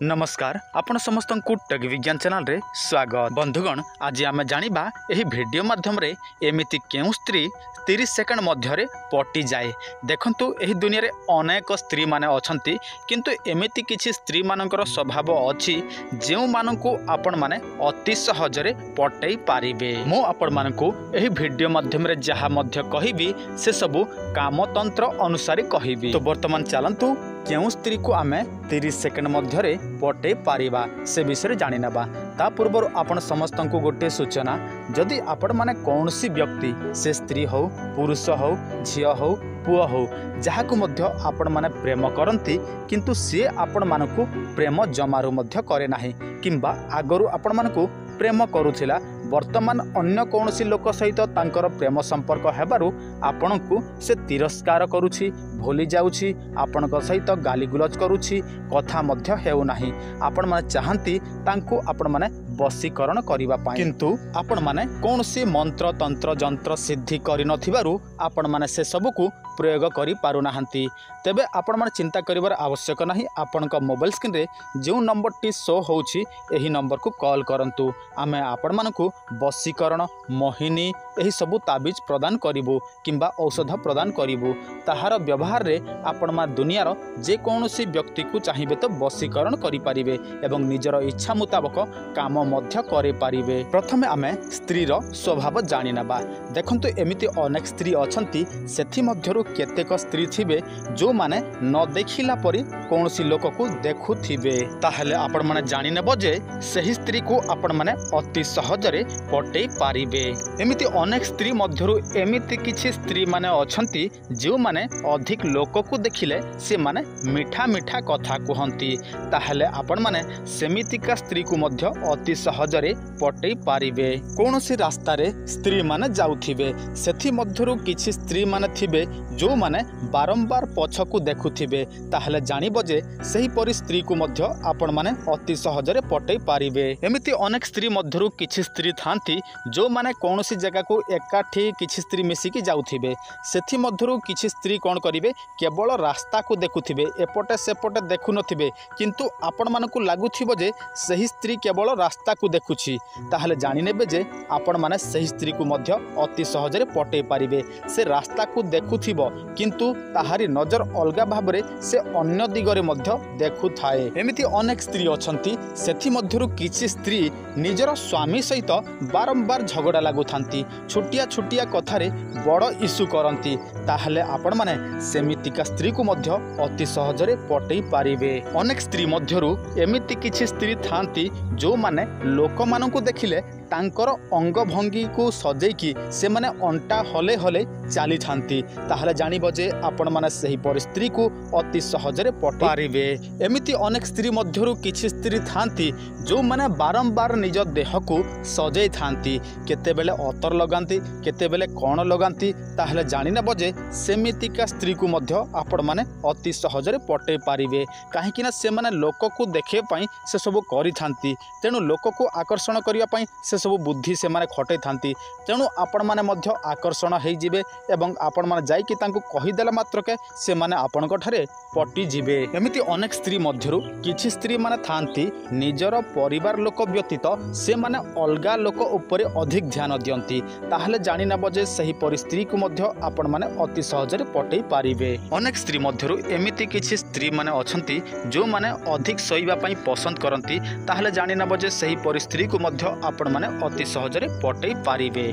नमस्कार आपण समस्त को टेक विज्ञान चैनल रे स्वागत। बंधुगण आज आम जानिबा एही वीडियो माध्यम रे एमिति केउ स्त्री 30 सेकंड मध्य पटी जाए। देखंतु एही दुनिया रे अनेक स्त्री माने अछंती, किंतु एमिति किछि स्त्री मानकर स्वभाव अछि जेउ मानकु आपण माने अति सहजरे पटई पारिबे। मो आपण मानकु एही वीडियो माध्यम रे जहा मध्य कहिबी से सबु कामतंत्र अनुसार कहिबी। तो वर्तमान चलंतु केउ स्त्री को आमे 30 सेकंड मध्य पटे पारिबा से विषय जानि नबा। ता पूर्व आपण समस्त को गोटे सूचना, जदि आपण माने कौनसी व्यक्ति से स्त्री हो पुरुष हो झियो हो पुओ हो जहाकु मध्य आपण माने प्रेम करंती, किंतु सी आपण मानकु प्रेम जमारू मध्य करे नाही किंबा आगरु आपण मानकु प्रेम करुथिला, वर्तमान अन्य कौनसी लोक सहित तांकर प्रेम संपर्क हेबारु आपणकु से तिरस्कार करुछि, भूली जाउछि, आपणक सहित गालीगुलज करुछि, कथा मध्य हेउ नाही। आपण माने चाहंती तांकु आपण माने वशीकरण करिबा पाई, किंतु आपण माने कौनसी मंत्र तंत्र जंत्र सिद्धि करि नथिबारु आपण माने से सबकु प्रयोग करि पारु नाहंती। तेबे आपण माने चिंता करिवार आवश्यक नाही। आपणक मोबाइल स्क्रीन रे जो नंबर टी शो होउछि एही नंबर को कॉल करंतु। आमे आपण मानकु वशीकरण मोहिनी एही सबु ताबिज प्रदान करिवु किंबा औषध प्रदान करिवु। ताहार व्यवहार रे आपण मा दुनियार जे कौनसी व्यक्ति को चाहिबे तो वशीकरण करि पारिबे एवं निजर इच्छा मुताबक काम मध्य करे पारिबे। प्रथमे आमे स्त्री रो स्वभाव जानि नबा। देखंतु एमिति अनेक स्त्री अछंती, सेथि मध्यरु केतेक स्त्री थिबे जो माने न देखिला परी कौनसी लोक को देखु थिबे। ताहले आपण माने जानि नेबो जे सही स्त्री को आपण माने अति सहजरे पटे पारिबे। एमिति अनेक स्त्री मध्यरु एमिति किछि स्त्री माने अछंती जो माने अधिक लोक को देखिले से माने मीठा मीठा कथा कहंती। ताहले आपण माने सेमितिका स्त्री को मध्य अति सहजरे पटे पारिबे। कौनसी रास्ता रे स्त्री माने जाउथिबे, सेथि मध्यरु किछि स्त्री माने थिबे जो माने बारंबार पछकु देखुथिबे, ताहले जानिबो जे सही परि स्त्री को मध्य आपण माने अति सहजरे पटे पारिबे। एमिति अनेक स्त्री मध्यरु किछि स्त्री थांती जो माने कौनसी जगह को एकाठी किछि स्त्री मिसिकी जाउथिबे, सेथि मध्यरु किछि स्त्री कोन करिवे केवल रास्ता को देखुथिबे, एपटे सेपटे देखु नथिबे, किंतु आपण मानकु लागुथिबो जे सही स्त्री केवल रास्ता को देखुछि। ताहले जानि नेबे जे आपण माने सही स्त्री को मध्य अति सहजरे पटे पारिबे। से रास्ता को देखुथिबो किंतु ताहारी नजर अलगा भाबरे से अन्य दिगरे मध्य देखु थाए। एमिति अनेक स्त्री अछंती, सेथि मध्यरु किछि स्त्री निजर स्वामी सहित बारंबार झगड़ा लागु थांती, छुटिया छुटिया कथारे बड़ इश्यू करंती। ताहले आपण माने सेमितिका स्त्री को मध्य अति सहजरे पटई पारिबे। अनेक स्त्री मध्यरु एमिति किछि स्त्री थांती जो माने लोक मानकु देखिले तांकर अंग भंगी को सजेकी से माने अंटा हले हले चली थांती। ताहले जानिबो जे आपण माने सही परिस्थिति को अति सहजरे पटई पारिबे। एमिति अनेक स्त्री मध्यरु किछि स्त्री थांती जो माने बारंबार निज देह को सजै थांती, केतेबेले अतर लगांती केतेबेले कोण लगांती। ताहले जानि नेबो जे सेमितिका स्त्री को मध्य आपण माने अति सहजरे पटई पारिबे। काहेकि ना से माने लोक को देखे पई से सब करि थांती, तेनु लोक को आकर्षण करिया पई से सब बुद्धि से माने खटै थांती। तेणु आपण माने मध्य आकर्षण हेइ जिवे एवं आपण माने जाई कि तांको कहि देला मात्र के से माने आपणक ठारे पटी जिवे। एमिति अनेक स्त्री मध्यरु किछि स्त्री माने थांती निजर परिवार लोक व्यतीत से माने अलगा लोक उपरे अधिक ध्यान दियंती। ताहले जानि नबो जे सही परिस्थिति को मध्य आपण माने अति सहजरे पटई पारिबे। अनेक स्त्री मध्यरु एमिति किछि स्त्री माने अछंती जो माने अधिक सोइबा पई पसंद करंती। ताहले जानि नबो जे सही परिस्थिति को मध्य आपण माने अति सहजरे पटई पारिबे।